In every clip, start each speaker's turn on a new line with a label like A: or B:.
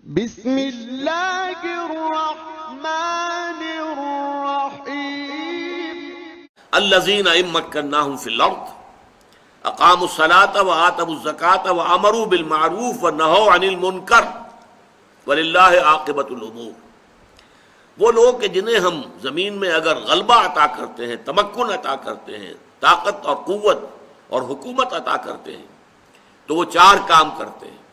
A: بسم اللہ الرحمن الرحیم
B: الذین ان مکناہم فی الارض اقاموا الصلاۃ وآتوا الزکاۃ وامروا بالمعروف ونہوا عن المنکر وللہ عاقبۃ الامور۔ وہ لوگ کہ جنہیں ہم زمین میں اگر غلبہ عطا کرتے ہیں، تمکن عطا کرتے ہیں، طاقت اور قوت اور حکومت عطا کرتے ہیں تو وہ چار کام کرتے ہیں۔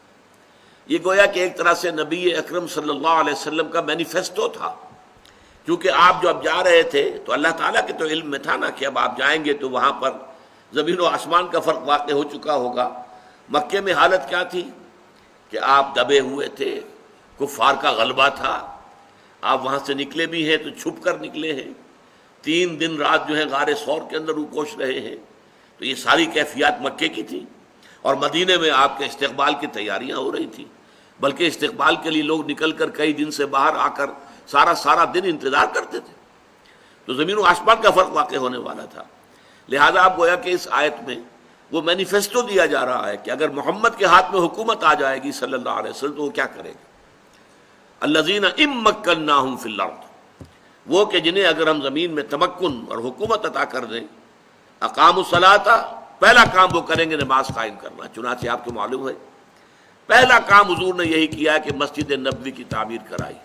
B: یہ گویا کہ ایک طرح سے نبی اکرم صلی اللہ علیہ وسلم کا مینیفیسٹو تھا، کیونکہ آپ جو اب جا رہے تھے تو اللہ تعالیٰ کے تو علم میں تھا نا کہ اب آپ جائیں گے تو وہاں پر زمین و آسمان کا فرق واقع ہو چکا ہوگا۔ مکے میں حالت کیا تھی کہ آپ دبے ہوئے تھے، کفار کا غلبہ تھا، آپ وہاں سے نکلے بھی ہیں تو چھپ کر نکلے ہیں، 3 دن رات جو ہے غار ثور کے اندر روکوش رہے ہیں، تو یہ ساری کیفیات مکے کی تھی۔ اور مدینے میں آپ کے استقبال کی تیاریاں ہو رہی تھیں، بلکہ استقبال کے لیے لوگ نکل کر کئی دن سے باہر آ کر سارا دن انتظار کرتے تھے، تو زمین و آسمان کا فرق واقع ہونے والا تھا۔ لہذا آپ گویا کہ اس آیت میں وہ مینیفیسٹو دیا جا رہا ہے کہ اگر محمد کے ہاتھ میں حکومت آ جائے گی صلی اللہ علیہ وسلم تو وہ کیا کرے گا۔ الذین ان مکناہم فی الارض، وہ کہ جنہیں اگر ہم زمین میں تمکن اور حکومت عطا کر دیں، اقاموا الصلاۃ، پہلا کام وہ کریں گے نماز قائم کرنا۔ چنانچہ آپ کو معلوم ہے پہلا کام حضور نے یہی کیا کہ مسجد نبوی کی تعمیر کرائی،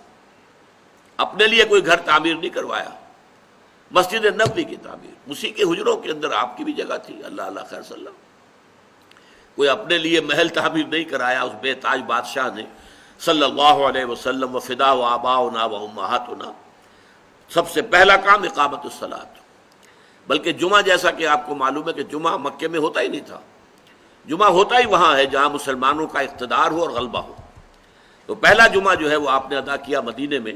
B: اپنے لیے کوئی گھر تعمیر نہیں کروایا، مسجد نبوی کی تعمیر، اسی کے حجروں کے اندر آپ کی بھی جگہ تھی، اللہ اللہ خیر صلی اللہ۔ کوئی اپنے لیے محل تعمیر نہیں کرایا اس بے تاج بادشاہ نے صلی اللہ علیہ وسلم، وفدا و آباؤنا و امہاتنا۔ سب سے پہلا کام اقامت الصلاۃ، بلکہ جمعہ جیسا کہ آپ کو معلوم ہے کہ جمعہ مکے میں ہوتا ہی نہیں تھا، جمعہ ہوتا ہی وہاں ہے جہاں مسلمانوں کا اقتدار ہو اور غلبہ ہو۔ تو پہلا جمعہ جو ہے وہ آپ نے ادا کیا مدینے میں۔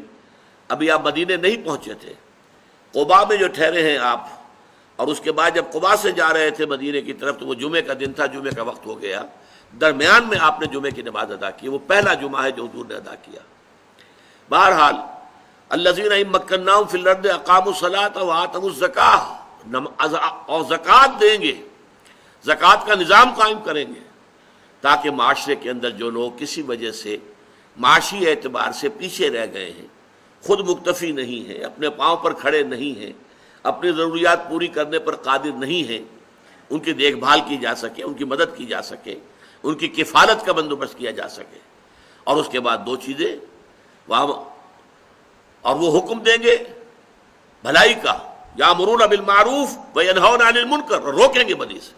B: ابھی آپ مدینے نہیں پہنچے تھے، قباء میں جو ٹھہرے ہیں آپ، اور اس کے بعد جب قباء سے جا رہے تھے مدینے کی طرف تو وہ جمعے کا دن تھا، جمعے کا وقت ہو گیا، درمیان میں آپ نے جمعے کی نماز ادا کی، وہ پہلا جمعہ ہے جو حضور نے ادا کیا۔ بہرحال الذین ان مکناہم فی الارض اقاموا الصلاۃ وآتوا الزکاۃ، اور زکوٰۃ دیں گے، زکوٰۃ کا نظام قائم کریں گے تاکہ معاشرے کے اندر جو لوگ کسی وجہ سے معاشی اعتبار سے پیچھے رہ گئے ہیں، خود مکتفی نہیں ہیں، اپنے پاؤں پر کھڑے نہیں ہیں، اپنی ضروریات پوری کرنے پر قادر نہیں ہیں، ان کی دیکھ بھال کی جا سکے، ان کی مدد کی جا سکے، ان کی کفالت کا بندوبست کیا جا سکے۔ اور اس کے بعد 2 چیزیں اور وہ حکم دیں گے بھلائی کا، یامرون بالمعروف وینہون عن المنکر، روکیں گے بدی سے۔